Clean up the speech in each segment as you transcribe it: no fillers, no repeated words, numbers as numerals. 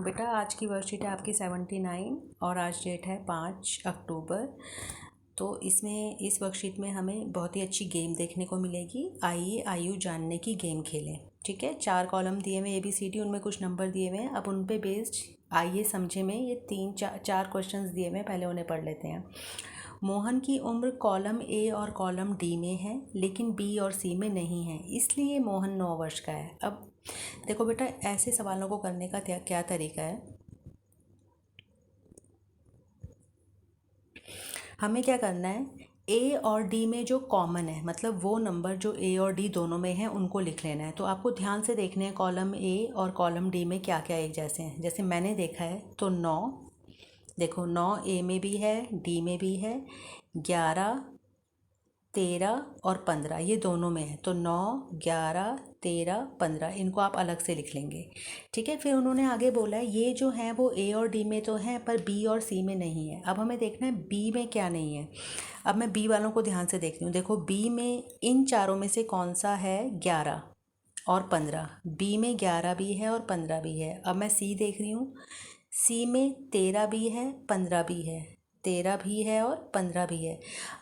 बेटा आज की वर्कशीट है आपकी 79 और आज डेट है 5 अक्टूबर। तो इसमें इस वर्कशीट में हमें बहुत ही अच्छी गेम देखने को मिलेगी। आइए आयु जानने की गेम खेलें। ठीक है, 4 कॉलम दिए हुए ABCD, उनमें कुछ नंबर दिए हुए हैं। अब उन पे बेस्ड आइए समझे में ये 3-4 क्वेश्चंस दिए हुए हैं, पहले उन्हें पढ़ लेते हैं। मोहन की उम्र कॉलम A और कॉलम D में है लेकिन B और C में नहीं है, इसलिए मोहन 9 वर्ष का है। अब देखो बेटा, ऐसे सवालों को करने का क्या तरीका है। हमें क्या करना है, A और D में जो कॉमन है, मतलब वो नंबर जो A और D दोनों में है उनको लिख लेना है। तो आपको ध्यान से देखना है कॉलम A और कॉलम D में क्या क्या एक जैसे हैं। जैसे मैंने देखा है तो 9, देखो 9 A में भी है, D में भी है। 11, 13 और 15 ये दोनों में है। तो 9, 11, 13, 15 इनको आप अलग से लिख लेंगे। ठीक है, फिर उन्होंने आगे बोला है ये जो है वो A और D में तो हैं पर B और C में नहीं है। अब हमें देखना है B में क्या नहीं है। अब मैं B वालों को ध्यान से देख रही हूँ। देखो B में इन चारों में से कौन सा है, 11 और 15। B में 11 भी है और 15 भी है। अब मैं C देख रही हूँ, C में 13 भी है, 15 भी है, 13 भी है और 15 भी है।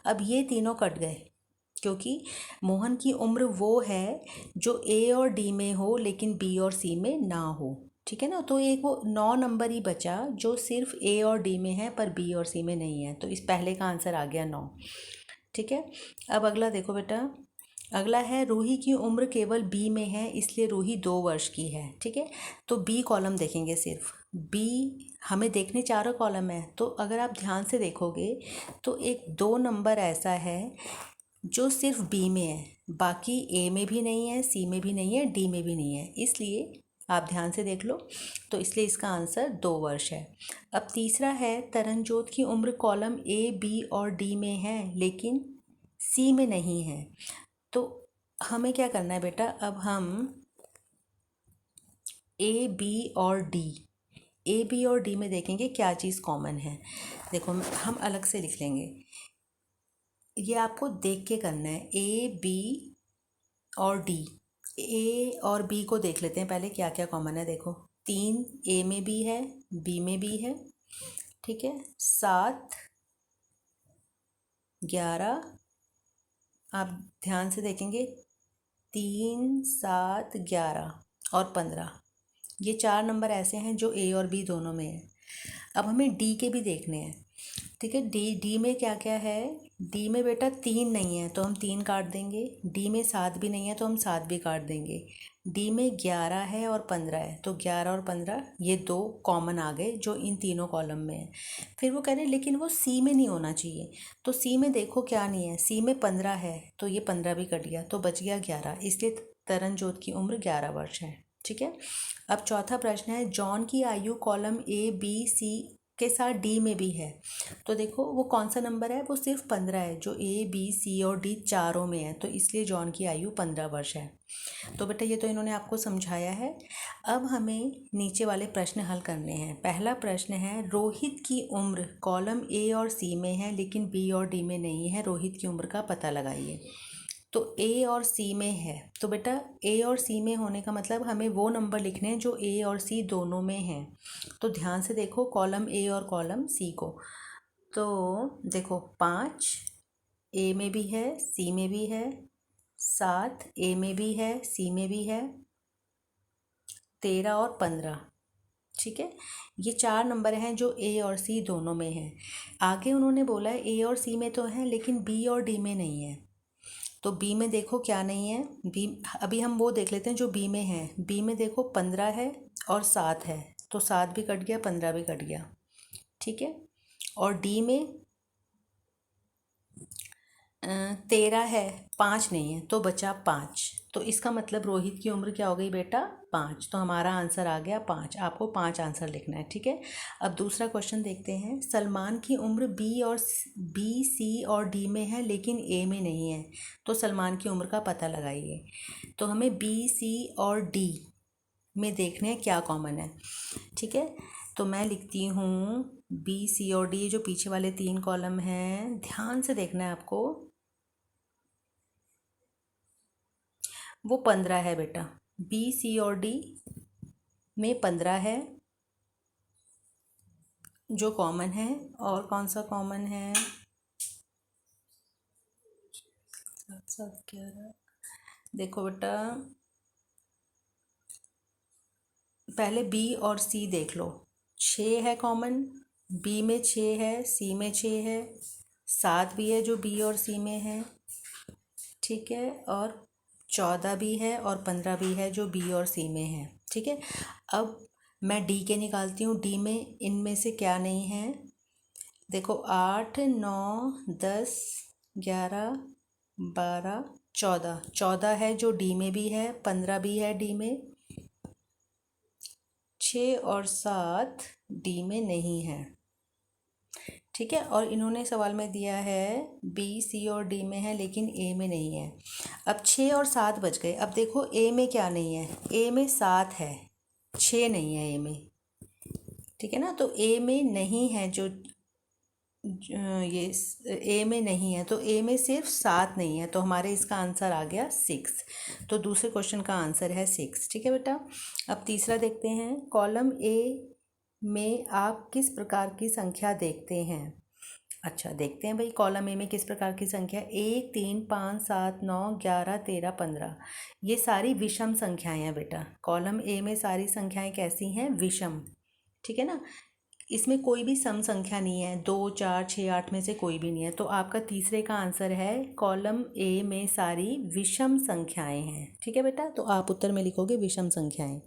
अब ये तीनों कट गए क्योंकि मोहन की उम्र वो है जो A और D में हो लेकिन B और C में ना हो। ठीक है ना, तो एक वो 9 नंबर ही बचा जो सिर्फ A और D में है पर B और C में नहीं है। तो इस पहले का आंसर आ गया 9। ठीक है, अब अगला देखो बेटा, अगला है रूही की उम्र केवल B में है इसलिए रूही 2 वर्ष की है। ठीक है, तो B कॉलम देखेंगे सिर्फ। B हमें देखने चारों कॉलम है, तो अगर आप ध्यान से देखोगे तो एक 2 नंबर ऐसा है जो सिर्फ B में है, बाकी A में भी नहीं है, C में भी नहीं है, D में भी नहीं है, इसलिए आप ध्यान से देख लो। तो इसलिए इसका आंसर 2 वर्ष है। अब तीसरा है तरनजोत की उम्र कॉलम A, B और D में है लेकिन C में नहीं है। तो हमें क्या करना है बेटा, अब हम A, B और D, A, B और D में देखेंगे क्या चीज़ कॉमन है। देखो हम अलग से लिख लेंगे, ये आपको देख के करना है। A, B और D, A और B को देख लेते हैं पहले क्या क्या कॉमन है। देखो 3 A में भी है, B में भी है। ठीक है, 7, 11, आप ध्यान से देखेंगे 3, 7, 11 और 15 ये 4 नंबर ऐसे हैं जो A और B दोनों में है। अब हमें D के भी देखने हैं। ठीक है, D में क्या क्या है। D में बेटा 3 नहीं है तो हम 3 काट देंगे। D में 7 भी नहीं है तो हम 7 भी काट देंगे। D में 11 है और 15 है तो 11 और 15 ये 2 कॉमन आ गए जो इन तीनों कॉलम में है। फिर वो कह रहे हैं लेकिन वो C में नहीं होना चाहिए, तो C में देखो क्या नहीं है। C में 15 है तो ये 15 भी कट गया तो बच गया 11, इसलिए तरनजोत की उम्र 11 वर्ष है। ठीक है, अब चौथा प्रश्न है जॉन की आयु कॉलम A, B, C के साथ D में भी है। तो देखो वो कौन सा नंबर है, वो सिर्फ 15 है जो A, B, C और D चारों में है, तो इसलिए जॉन की आयु 15 वर्ष है। तो बेटा ये तो इन्होंने आपको समझाया है। अब हमें नीचे वाले प्रश्न हल करने हैं। पहला प्रश्न है रोहित की उम्र कॉलम A और C में है लेकिन B और D में नहीं है, रोहित की उम्र का पता लगाइए। तो A और C में है, तो बेटा A और C में होने का मतलब हमें वो नंबर लिखने हैं जो A और C दोनों में हैं। तो ध्यान से देखो कॉलम A और कॉलम C को। तो देखो 5 A में भी है, C में भी है, 7 A में भी है, C में भी है, 13 और 15। ठीक है, ये 4 नंबर हैं जो A और C दोनों में हैं। आगे उन्होंने बोला है A और C में तो है लेकिन B और D में नहीं है। तो B में देखो क्या नहीं है। B अभी हम वो देख लेते हैं जो B में है। B में देखो 15 है और 7 है, तो 7 भी कट गया, 15 भी कट गया। ठीक है, और D में 13 है, 5 नहीं है तो बचा 5। तो इसका मतलब रोहित की उम्र क्या हो गई बेटा, 5। तो हमारा आंसर आ गया 5। आपको 5 आंसर लिखना है। ठीक है, अब दूसरा क्वेश्चन देखते हैं। सलमान की उम्र B, C और D में है लेकिन A में नहीं है, तो सलमान की उम्र का पता लगाइए। तो हमें B, C और D में देखने हैं क्या कॉमन है। ठीक है, तो मैं लिखती हूँ B, C और D, जो पीछे वाले 3 कॉलम हैं ध्यान से देखना है आपको। वो 15 है बेटा, B, C और D में 15 है। जो कॉमन है, और कौन सा कॉमन है? 7 7 11। देखो बेटा, पहले बी और सी देख लो। 6 है कॉमन, बी में 6 है, सी में 6 है, 7 भी है जो बी और सी में है, ठीक है, और 14 भी है और 15 भी है जो बी और सी में है, ठीक है। अब मैं डी के निकालती हूँ। डी में इनमें से क्या नहीं है? देखो 8 9 10 11 12 14, 14 है जो डी में भी है, 15 भी है डी में, 6 और 7 डी में नहीं है, ठीक है। और इन्होंने सवाल में दिया है बी सी और डी में है लेकिन ए में नहीं है। अब 6 और 7 बच गए। अब देखो ए में क्या नहीं है? ए में 7 है, 6 नहीं है ए में, ठीक है ना। तो ए में नहीं है जो ये ए में नहीं है, तो ए में सिर्फ 7 नहीं है, तो हमारे इसका आंसर आ गया 6। तो दूसरे क्वेश्चन का आंसर है 6, ठीक है बेटा। अब तीसरा देखते हैं। कॉलम ए में आप किस प्रकार की संख्या देखते हैं? अच्छा, देखते हैं भाई कॉलम ए में किस प्रकार की संख्या। 1 3 5 7 9 11 13 15, ये सारी विषम संख्याएं हैं बेटा। कॉलम ए में सारी संख्याएं कैसी हैं? विषम, ठीक है ना। इसमें कोई भी सम संख्या नहीं है, 2 4 6 8 में से कोई भी नहीं है। तो आपका तीसरे का आंसर है कॉलम ए में सारी विषम संख्याएं हैं, ठीक है बेटा। तो आप उत्तर में लिखोगे विषम संख्याएं।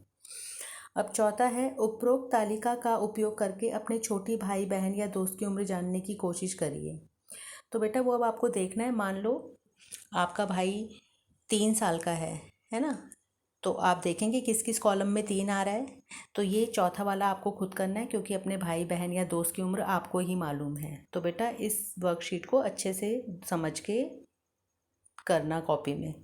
अब चौथा है, उपरोक्त तालिका का उपयोग करके अपने छोटी भाई बहन या दोस्त की उम्र जानने की कोशिश करिए। तो बेटा वो अब आपको देखना है। मान लो आपका भाई 3 साल का है ना। तो आप देखेंगे किस किस कॉलम में 3 आ रहा है। तो ये चौथा वाला आपको खुद करना है, क्योंकि अपने भाई बहन या दोस्त की उम्र आपको ही मालूम है। तो बेटा इस वर्कशीट को अच्छे से समझ के करना कॉपी में।